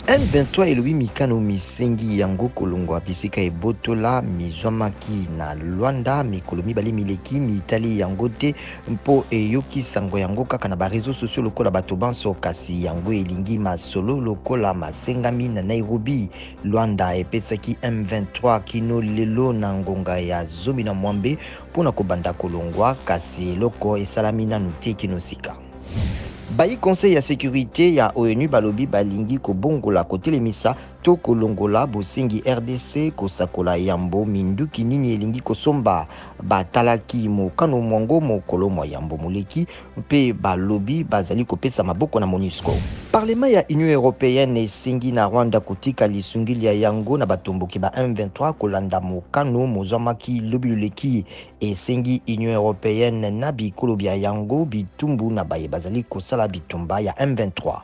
M23 elobi mikano misengi yango kolongwa bisika ebotola mizwamaki na Luanda mikolo mibale mileki mitali yango te mpo eyoki sango yango kaka na bareseau sociaux lokola bato banso kasi yango elingi masolo lokola masengami na Nairobi. Luanda epesaki M23 kino lelo na ngonga ya zomi na mwambe mpona kobanda kolongwa kasi eloko esalami nanu te kino sika. Bayi conseil ya sécurité ya ONU balobi balingi kobongola kotelemisa to kolongola bosengi RDC kosakola yambo minduki nini elingi kosomba batalaki mokano mwango mokolo mwa yambo moleki mpe balobi bazali kopesa maboko na MONUSCO. Parlement ya Union Européenne esengi na Rwanda kotika lisungili ya yango na batomboki ba M23 kolanda mokano mozwamaki lobi loleki esengi Union Européenne na bikolo bya yango bitumbu na baye bazali kosala bitumba ya M23.